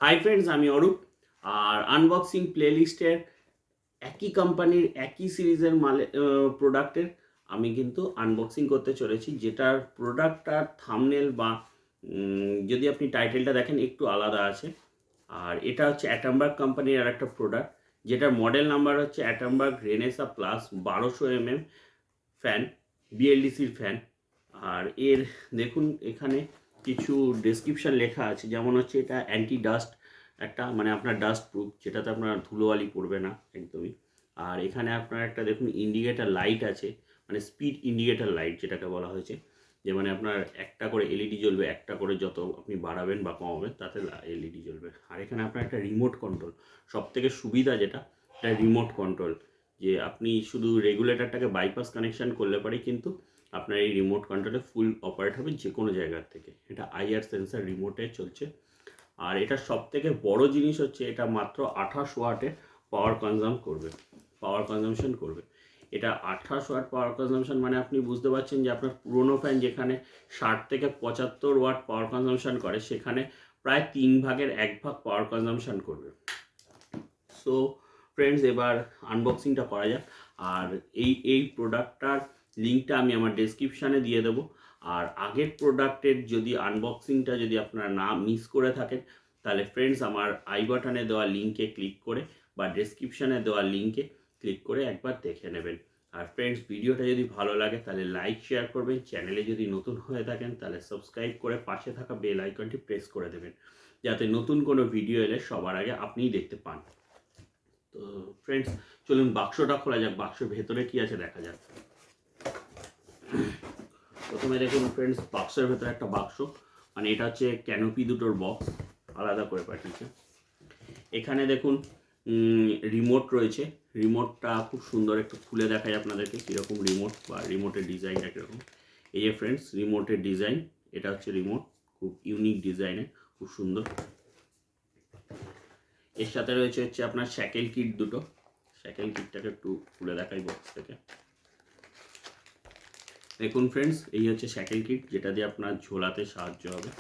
Hi friends, আমি অরূপ। আর unboxing প্লেলিস্টের একই কোম্পানির একই সিরিজের প্রোডাক্টের আমি কিন্তু আনবক্সিং করতে চলেছি, যেটার প্রোডাক্টটার থাম্বনেল বা যদি আপনি টাইটেলটা দেখেন একটু আলাদা আছে। আর এটা হচ্ছে অ্যাটমবার্গ কোম্পানির আর একটা প্রোডাক্ট, যেটার মডেল নাম্বার হচ্ছে Atomberg Renaissance plus 1200 fan, বিএলডিসির fan. আর এর দেখুন এখানে কিছু ডেসক্রিপশান লেখা আছে, যেমন হচ্ছে এটা অ্যান্টি ডাস্ট একটা, মানে আপনার ডাস্ট প্রুফ, যেটাতে আপনার ধুলোবালি পড়বে না একদমই। আর এখানে আপনার একটা দেখুন ইন্ডিকেটার লাইট আছে, মানে স্পিড ইন্ডিকেটার লাইট যেটাকে বলা হয়েছে, যে মানে আপনার একটা করে এলইডি জ্বলবে, একটা করে যত আপনি বাড়াবেন বা কমাবেন তাতে এলইডি জ্বলবে। আর এখানে আপনার একটা রিমোট কন্ট্রোল, সব থেকে সুবিধা যেটা, এটা রিমোট কন্ট্রোল, যে আপনি শুধু রেগুলেটরটাকে বাইপাস কানেকশান করলে পারে কিন্তু আপনার এই রিমোট কন্ট্রোলে ফুল অপারেট হবে যে কোনো জায়গার থেকে। এটা আইআর সেন্সার রিমোটে চলছে। আর এটা সব থেকে বড়ো জিনিস হচ্ছে এটা মাত্র 28 ওয়াটে পাওয়ার কনজামশন করবে। এটা 28 ওয়াট পাওয়ার কনজামশন মানে আপনি বুঝতে পারছেন যে আপনার পুরোনো ফ্যান যেখানে 60 থেকে 75 ওয়াট পাওয়ার কনজামশন করে, সেখানে প্রায় 1/3 পাওয়ার কনজামশন করবে। সো ফ্রেন্ডস, এবার আনবক্সিংটা করা যাক। আর এই প্রোডাক্টটার লিঙ্কটা আমি আমার ডেসক্রিপশানে দিয়ে দেবো। আর আগের প্রোডাক্টের যদি আনবক্সিংটা যদি আপনারা না মিস করে থাকেন, তাহলে ফ্রেন্ডস আমার আই বাটনে দেওয়া লিঙ্কে ক্লিক করে বা ডেসক্রিপশানে দেওয়া লিঙ্কে ক্লিক করে একবার দেখে নেবেন। আর ফ্রেন্ডস, ভিডিওটা যদি ভালো লাগে তাহলে লাইক শেয়ার করবেন। চ্যানেলে যদি নতুন হয়ে থাকেন তাহলে সাবস্ক্রাইব করে পাশে থাকা বেল আইকনটি প্রেস করে দেবেন, যাতে নতুন কোনো ভিডিও এলে সবার আগে আপনিই দেখতে পান। তো ফ্রেন্ডস, চলুন বাক্সটা খোলা যাক, বাক্সের ভেতরে কি আছে দেখা যাক। প্রথমে দেখুন ফ্রেন্ডস, বাক্সের ভেতরে একটা বাক্স, মানে এটা হচ্ছে ক্যানোপি দুটোর বক্স, আলাদা করে পাঠিয়েছে। এখানে দেখুন রিমোট রয়েছে। রিমোটটা খুব সুন্দর, একটু খুলে দেখাই আপনাদেরকে কীরকম রিমোট বা রিমোটের ডিজাইনটা কীরকম। এই যে ফ্রেন্ডস, রিমোটের ডিজাইন, এটা হচ্ছে রিমোট, খুব ইউনিক ডিজাইনের, খুব সুন্দর। এর সাথে রয়েছে হচ্ছে আপনার স্যাকেল কিট দুটো। স্যাকেল কিটটাকে একটু খুলে দেখাই বক্স থেকে। দেখুন ফ্রেন্ডস, এই হচ্ছে স্যাকেল কিট, যেটা দিয়ে আপনার ঝোলাতে সাহায্য হবে।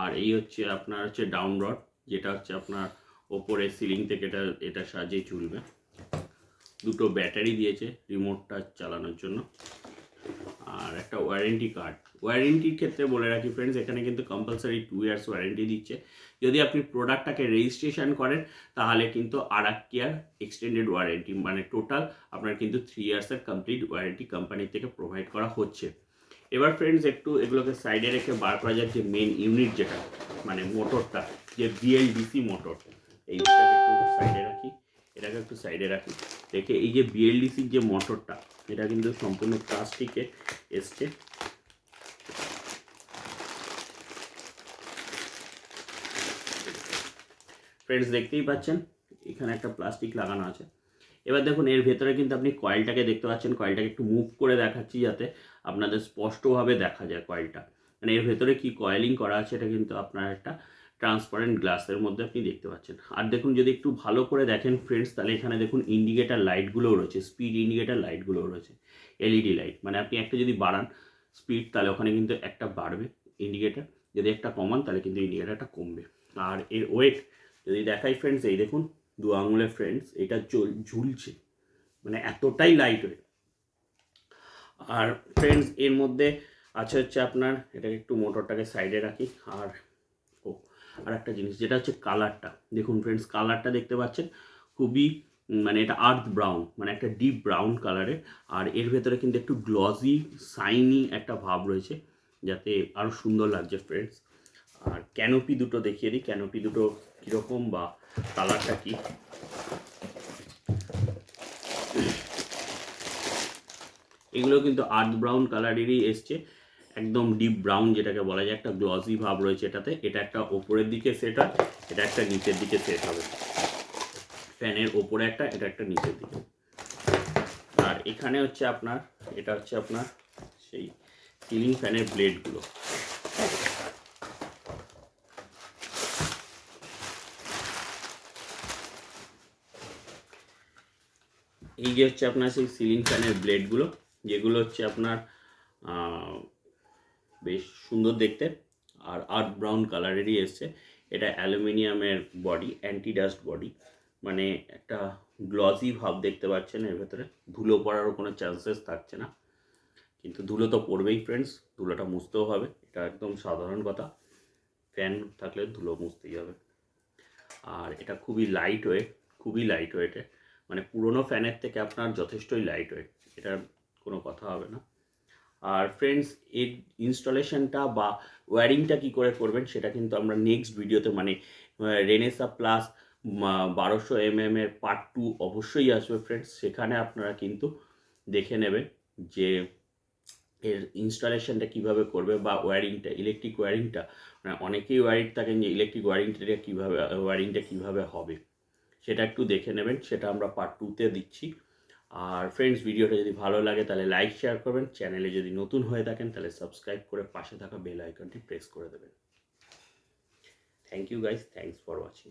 আর এই হচ্ছে আপনার হচ্ছে ডাউন রড, যেটা হচ্ছে আপনার ওপরে সিলিং থেকে এটার সাহায্যেই ঝুলবে। দুটো ব্যাটারি দিয়েছে রিমোটটা চালানোর জন্য। আর একটা ওয়ারেন্টি কার্ড। ওয়ারেন্টির ক্ষেত্রে বলে রাখি ফ্রেন্ডস, এখানে কিন্তু কম্পালসারি 2 ইয়ার্স ওয়ারেন্টি দিচ্ছে। যদি আপনি প্রোডাক্টটাকে রেজিস্ট্রেশন করেন তাহলে কিন্তু আর 1 ইয়ার এক্সটেন্ডেড ওয়ারেন্টি, মানে টোটাল আপনার কিন্তু 3 ইয়ার্সের কমপ্লিট ওয়ারেন্টি কোম্পানি থেকে প্রোভাইড করা হচ্ছে। এবার ফ্রেন্ডস, একটু এগুলোকে সাইডে রেখে বার করা যাক যে মেন ইউনিট যেটা, মানে মোটরটা, যে বিএলডিসি মোটর, এইটাকে একটু সাইডে রাখি, এটাকে একটু সাইডে রাখি রেখে, এই যে বিএলডিসির যে মোটরটা, এটা কিন্তু সম্পূর্ণ প্লাস্টিকে এসছে। ফ্রেন্ডস, দেখতেই পাচ্ছেন এখানে একটা প্লাস্টিক লাগানো আছে। এবার দেখুন এর ভেতরে কিন্তু আপনি কয়েলটাকে দেখতে পাচ্ছেন। কয়েলটাকে একটু মুভ করে দেখাচ্ছি যাতে আপনাদের স্পষ্টভাবে দেখা যায় কয়েলটা, মানে এর ভেতরে কি কয়েলিং করা আছে, এটা কিন্তু আপনার একটা ট্রান্সপারেন্ট গ্লাসের মধ্যে আপনি দেখতে পাচ্ছেন। আর দেখুন যদি একটু ভালো করে দেখেন ফ্রেন্ডস, তাহলে এখানে দেখুন ইন্ডিকেটার লাইটগুলোও রয়েছে, স্পিড ইন্ডিকেটার লাইটগুলোও রয়েছে, এলইডি লাইট। মানে আপনি একটা যদি বাড়ান স্পিড, তাহলে ওখানে কিন্তু একটা বাড়বে ইন্ডিকেটার, যদি একটা কমান তাহলে কিন্তু ইন্ডিকেটারটা কমবে। আর এর ওয়েট যদি দেখাই ফ্রেন্ডস, এই দেখুন 2 আঙুলে ফ্রেন্ডস এটা ঝুলছে, মানে এতটাই লাইট ওয়েট। আর ফ্রেন্ডস, এর মধ্যে আছে হচ্ছে আপনার, এটাকে একটু মোটরটাকে সাইডে রাখি। আর একটা জিনিস যেটা হচ্ছে কালারটা, দেখুন ফ্রেন্ডস কালারটা দেখতে পাচ্ছেন, খুবই মানে এটা আর্থ ব্রাউন, মানে একটা ডিপ ব্রাউন কালারের। আর এর ভেতরে কিন্তু একটু গ্লসি শাইনি একটা ভাব রয়েছে, যাতে আরও সুন্দর লাগছে ফ্রেন্ডস। আর ক্যানোপি দুটো দেখিয়ে দিই, ক্যানোপি দুটো কীরকম বা কালারটা কী। এগুলো কিন্তু আর্থ ব্রাউন কালারেরই এসছে, একদম ডিপ ব্রাউন যেটাকে বলা যায়, একটা গ্লসি ভাব রয়েছে এটাতে। এটা একটা ওপরের দিকে সেট হয়, এটা একটা নিচের দিকে সেট হবে, ফ্যানের ওপরে একটা, এটা একটা নিচের দিকে। আর এখানে হচ্ছে আপনার, এটা হচ্ছে আপনার সেই সিলিং ফ্যানের ব্লেডগুলো। এই যে হচ্ছে আপনার সেই সিলিং ফ্যানের ব্লেডগুলো, যেগুলো হচ্ছে আপনার বেশ সুন্দর দেখতে। আর আর্থ ব্রাউন কালারেরই এসছে। এটা অ্যালুমিনিয়ামের বডি, অ্যান্টি ডাস্ট বডি, মানে একটা গ্লসি ভাব দেখতে পাচ্ছেন। এর ভেতরে ধুলো পড়ারও কোনো চান্সেস থাকছে না, কিন্তু ধুলো তো পড়বেই ফ্রেন্ডস, ধুলোটা মুছতেও হবে, এটা একদম সাধারণ কথা। ফ্যান থাকলে ধুলো মুছতেই হবে। আর এটা খুবই লাইট ওয়েট, খুবই লাইট ওয়েটে, মানে পুরোনো ফ্যানের থেকে আপনার যথেষ্টই লাইট ওয়েট, এটার কোনো কথা হবে না। আর ফ্রেন্ডস, এর ইনস্টলেশনটা বা ওয়্যারিংটা কী করে করবেন সেটা কিন্তু আমরা নেক্সট ভিডিওতে, মানে রেনেসা প্লাস 1200 এর পার্ট 2 অবশ্যই আসবে ফ্রেন্ডস। সেখানে আপনারা কিন্তু দেখে নেবেন যে এর ইনস্টলেশনটা কীভাবে করবে বা ওয়্যারিংটা, ইলেকট্রিক ওয়্যারিংটা, মানে অনেকেই ওয়্যারিং থাকেন যে ইলেকট্রিক ওয়্যারিংটা কীভাবে হবে সেটা একটু দেখে নেবেন, সেটা আমরা পার্ট 2তে দিচ্ছি। আর ফ্রেন্ডস, ভিডিওটা যদি ভালো লাগে তাহলে লাইক শেয়ার করবেন, চ্যানেলে যদি নতুন হয়ে থাকেন তাহলে সাবস্ক্রাইব করে পাশে থাকা বেল আইকনটি প্রেস করে দেবেন। Thank you guys, thanks for watching.